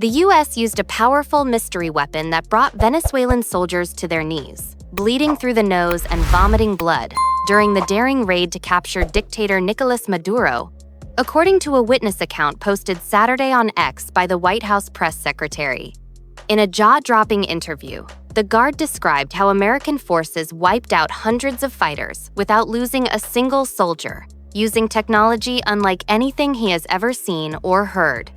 The U.S. used a powerful mystery weapon that brought Venezuelan soldiers to their knees, bleeding through the nose and vomiting blood, during the daring raid to capture dictator Nicolas Maduro, according to a witness account posted Saturday on X by the White House press secretary. In a jaw-dropping interview, the Guard described how American forces wiped out hundreds of fighters without losing a single soldier, using technology unlike anything he has ever seen or heard.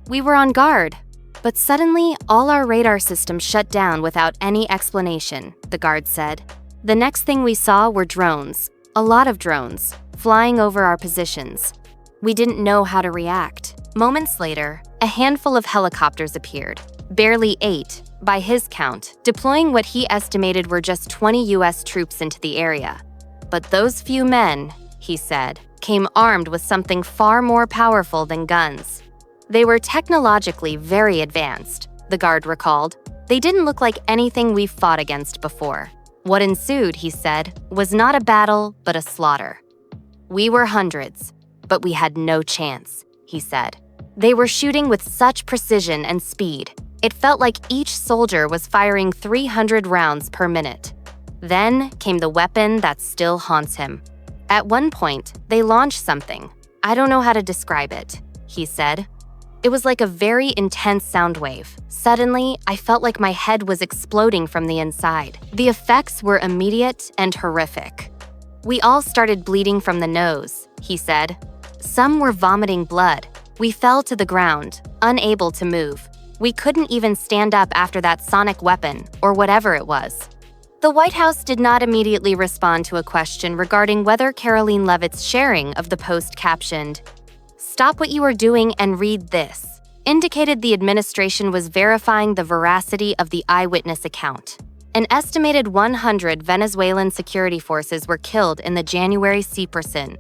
"We were on guard, but suddenly all our radar systems shut down without any explanation," the Guard said. "The next thing we saw were drones, a lot of drones, flying over our positions. We didn't know how to react." Moments later, a handful of helicopters appeared, barely 8, by his count, deploying what he estimated were just 20 U.S. troops into the area. "But those few men," he said, "came armed with something far more powerful than guns. They were technologically very advanced," the Guard recalled. "They didn't look like anything we've fought against before. What ensued," he said, "was not a battle, but a slaughter. We were hundreds, but we had no chance," he said. "They were shooting with such precision and speed. It felt like each soldier was firing 300 rounds per minute." Then came the weapon that still haunts him. "At one point, they launched something. I don't know how to describe it," he said. "It was like a very intense sound wave. Suddenly, I felt like my head was exploding from the inside. The effects were immediate and horrific. We all started bleeding from the nose," he said. "Some were vomiting blood. We fell to the ground, unable to move. We couldn't even stand up after that sonic weapon, or whatever it was." The White House did not immediately respond to a question regarding whether Karoline Leavitt's sharing of the post captioned, "Stop what you are doing and read this," indicated the administration was verifying the veracity of the eyewitness account. An estimated 100 Venezuelan security forces were killed in the January Seaperson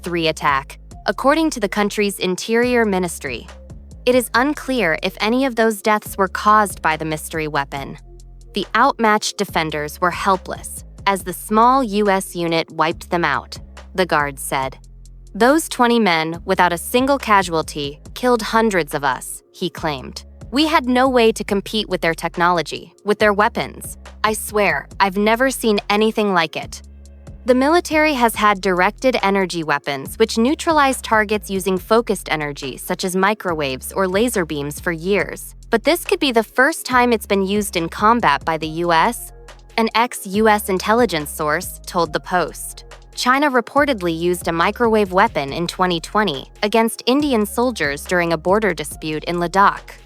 3 attack, according to the country's Interior Ministry. It is unclear if any of those deaths were caused by the mystery weapon. The outmatched defenders were helpless, as the small U.S. unit wiped them out, the Guard said. "Those 20 men, without a single casualty, killed hundreds of us," he claimed. "We had no way to compete with their technology, with their weapons. I swear, I've never seen anything like it." The military has had directed energy weapons which neutralize targets using focused energy, such as microwaves or laser beams, for years. But this could be the first time it's been used in combat by the U.S., an ex-U.S. intelligence source told the Post. China reportedly used a microwave weapon in 2020 against Indian soldiers during a border dispute in Ladakh.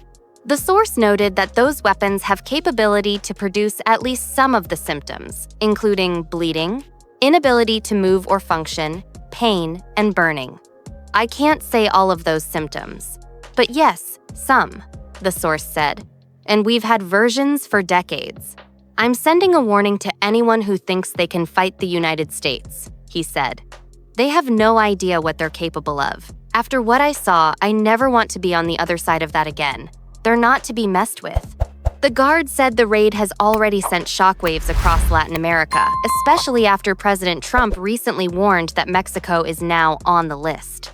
The source noted that those weapons have capability to produce at least some of the symptoms, including bleeding, inability to move or function, pain, and burning. "I can't say all of those symptoms, but yes, some," the source said. "And we've had versions for decades. I'm sending a warning to anyone who thinks they can fight the United States," he said. "They have no idea what they're capable of. After what I saw, I never want to be on the other side of that again. They're not to be messed with." The Guard said the raid has already sent shockwaves across Latin America, especially after President Trump recently warned that Mexico is now on the list.